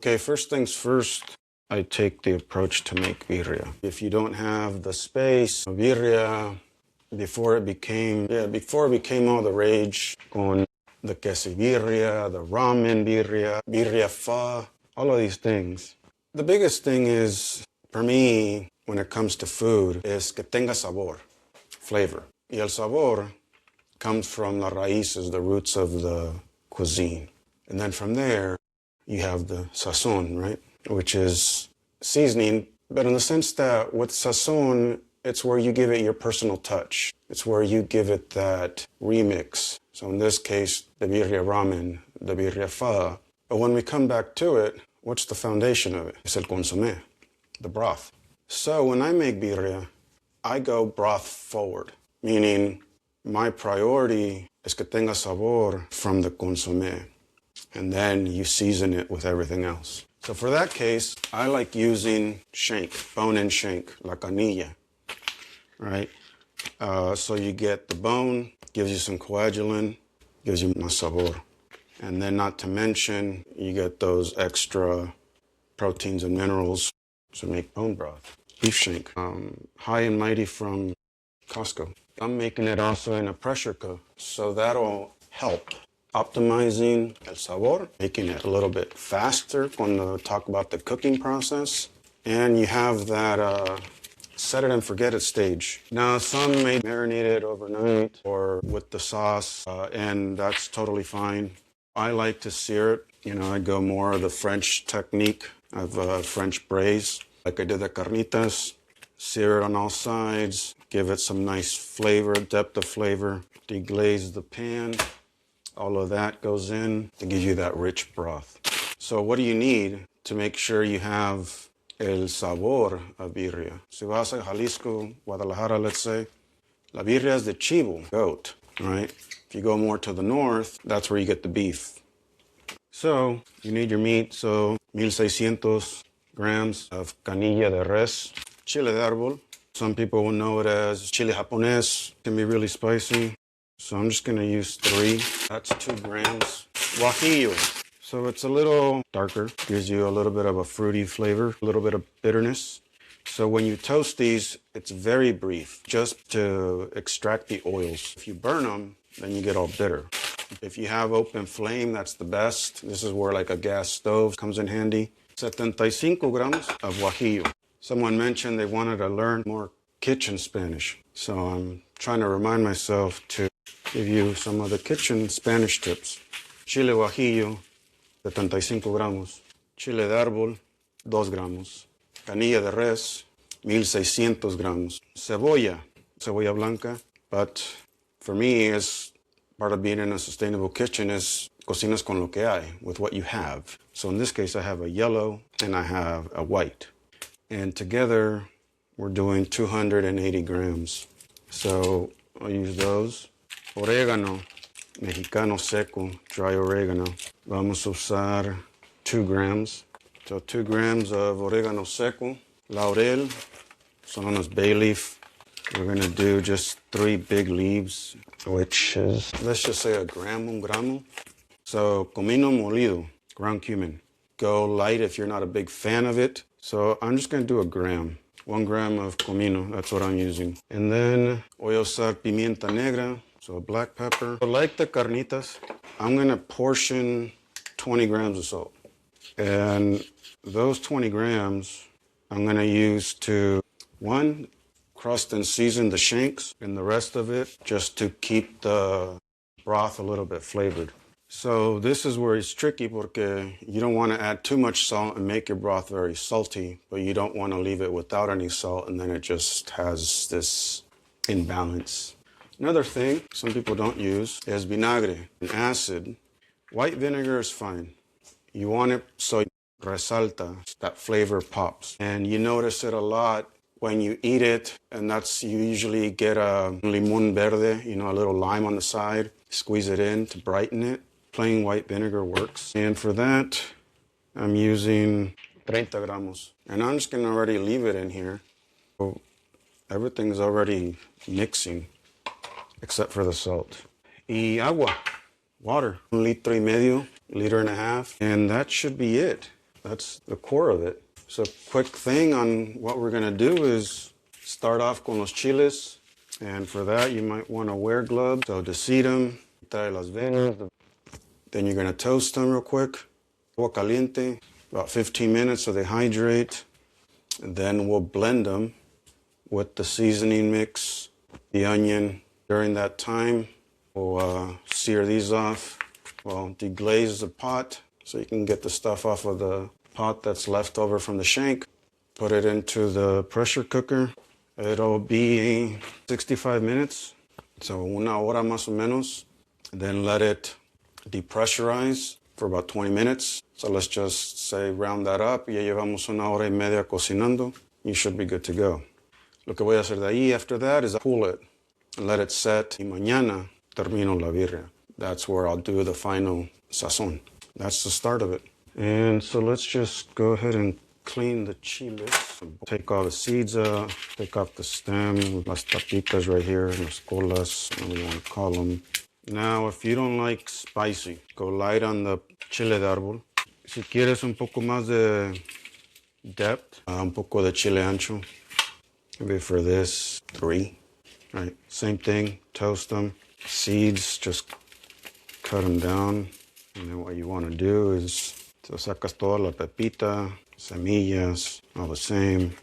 Okay, first things first, I take the approach to make birria. If you don't have the space, birria, before it became all the rage, con the quesibirria, the ramen birria, birria pho, all of these things. The biggest thing is, for me, when it comes to food, is que tenga sabor, flavor. Y el sabor comes from las raíces, the roots of the cuisine. And then from there, you have the sazon, right? Which is seasoning, but in the sense that with sazon, it's where you give it your personal touch. It's where you give it that remix. So in this case, the birria ramen, the birria pho. But when we come back to it, what's the foundation of it? It's el consomé, the broth. So when I make birria, I go broth forward, meaning my priority is que tenga sabor from the consomé. And then you season it with everything else. So for that case, I like using shank, bone-in shank, la canilla, right? So you get the bone, gives you some coagulin, gives you más sabor. And then not to mention, you get those extra proteins and minerals to make bone broth. Beef shank, high and mighty from Costco. I'm making it also in a pressure cook, so that'll help optimizing el sabor, making it a little bit faster when we talk about the cooking process. And you have that set it and forget it stage. Now, some may marinate it overnight or with the sauce, and that's totally fine. I like to sear it. You know, I go more of the French technique of French braise, like I did the carnitas. Sear it on all sides, give it some nice flavor, depth of flavor, deglaze the pan. All of that goes in to give you that rich broth. So what do you need to make sure you have el sabor of birria? Si vas a Jalisco, Guadalajara, let's say, la birria is the chivo, goat, right? If you go more to the north, that's where you get the beef. So you need your meat, so 1,600 grams of canilla de res, chile de árbol. Some people will know it as chile japonés. It can be really spicy. So I'm just gonna use 3. That's 2 grams. Guajillo. So it's a little darker, gives you a little bit of a fruity flavor, a little bit of bitterness. So when you toast these, it's very brief, just to extract the oils. If you burn them, then you get all bitter. If you have open flame, that's the best. This is where like a gas stove comes in handy. 75 grams of guajillo. Someone mentioned they wanted to learn more kitchen Spanish. So I'm trying to remind myself to give you some of the kitchen Spanish tips. Chile guajillo, 75 gramos. Chile de árbol, 2 gramos. Canilla de res, 1,600 gramos. Cebolla blanca. But for me, as part of being in a sustainable kitchen is cocinas con lo que hay, with what you have. So in this case, I have a yellow and I have a white. And together, we're doing 280 grams. So I'll use those. Oregano, mexicano seco, dry oregano. Vamos a usar 2 grams. So 2 grams of oregano seco. Laurel, so known as bay leaf. We're gonna do just 3 big leaves, which is, let's just say un gramo. So comino molido, ground cumin. Go light if you're not a big fan of it. So I'm just gonna do 1 gram. 1 gram of comino, that's what I'm using. And then voy a usar pimienta negra, so black pepper. So like the carnitas, I'm gonna portion 20 grams of salt. And those 20 grams, I'm gonna use to, 1, crust and season the shanks, and the rest of it just to keep the broth a little bit flavored. So this is where it's tricky porque you don't want to add too much salt and make your broth very salty, but you don't want to leave it without any salt and then it just has this imbalance. Another thing some people don't use is vinagre, an acid. White vinegar is fine. You want it so it resalta, that flavor pops. And you notice it a lot when you eat it, and that's, you usually get a limón verde, you know, a little lime on the side, squeeze it in to brighten it. Plain white vinegar works. And for that, I'm using 30 gramos. And I'm just gonna already leave it in here. So everything's already mixing, except for the salt. Y agua, water, 1.5 liters, 1.5 liters. And that should be it. That's the core of it. So quick thing on what we're gonna do is start off con los chiles. And for that, you might wanna wear gloves. So to seed them, quitar las venas. Then you're gonna toast them real quick. Agua caliente, about 15 minutes so they hydrate. And then we'll blend them with the seasoning mix, the onion. During that time, we'll sear these off. We'll deglaze the pot so you can get the stuff off of the pot that's left over from the shank. Put it into the pressure cooker. It'll be 65 minutes, so una hora más o menos. Then let it depressurize for about 20 minutes. So let's just say round that up. Ya llevamos una hora y media cocinando. You should be good to go. Lo que voy a hacer de ahí after that is pull it and let it set. Y mañana termino la birria. That's where I'll do the final sazon. That's the start of it. And so let's just go ahead and clean the chiles. Take all the seeds out, take off the stem, las tapitas right here, las colas, whatever you want to call them. Now, if you don't like spicy, go light on the chile de árbol. Si quieres un poco más de depth, un poco de chile ancho. Maybe for this, 3, right? Same thing, toast them. Seeds, just cut them down. And then what you want to do is, so sacas toda la pepita, semillas, all the same.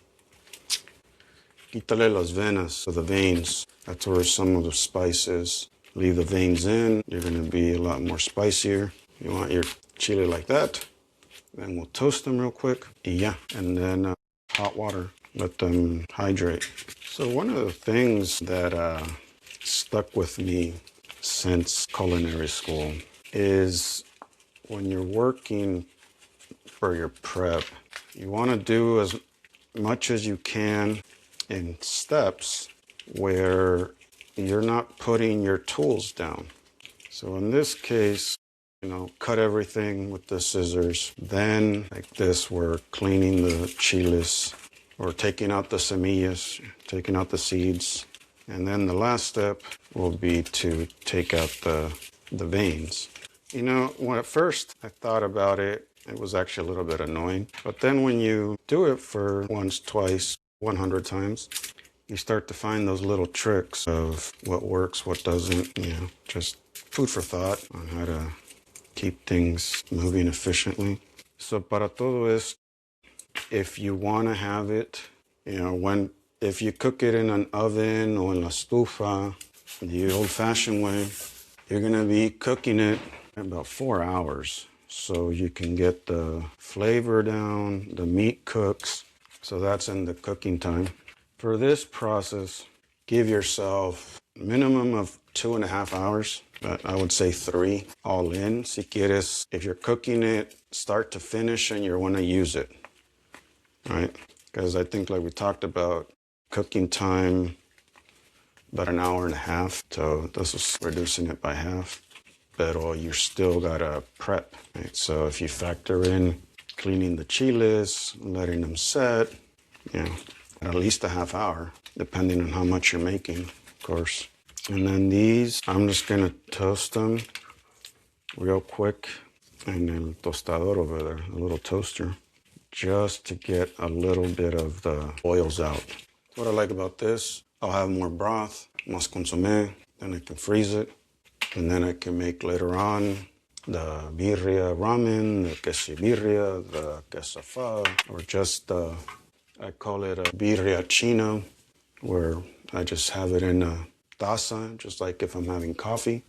Quítale las venas, so the veins. That's where some of the spice is. Leave the veins in, you're going to be a lot more spicier. You want your chile like that. Then we'll toast them real quick. Yeah, and then hot water. Let them hydrate. So one of the things that stuck with me since culinary school is when you're working for your prep, you want to do as much as you can in steps where you're not putting your tools down. So in this case, cut everything with the scissors. Then like this, we're cleaning the chiles or taking out the semillas, taking out the seeds. And then the last step will be to take out the veins. When at first I thought about it, it was actually a little bit annoying. But then when you do it for once, twice, 100 times, you start to find those little tricks of what works, what doesn't, just food for thought on how to keep things moving efficiently. So para todo esto, if you want to have it, if you cook it in an oven or in la estufa, the old-fashioned way, you're going to be cooking it about 4 hours. So you can get the flavor down, the meat cooks. So that's in the cooking time. For this process, give yourself a minimum of 2.5 hours, but I would say 3 all in. Si quieres, if you're cooking it start to finish and you want to use it, right? Because I think like we talked about, cooking time, about 1.5 hours. So this is reducing it by half. But you still gotta prep, right? So if you factor in cleaning the chiles, letting them set, at least a half hour, depending on how much you're making, of course. And then these, I'm just gonna toast them real quick in el tostador over there, a little toaster, just to get a little bit of the oils out. What I like about this, I'll have more broth, más consomé, then I can freeze it. And then I can make later on the birria ramen, the queso birria, the queso pho, or just I call it a birria chino, where I just have it in a taza, just like if I'm having coffee.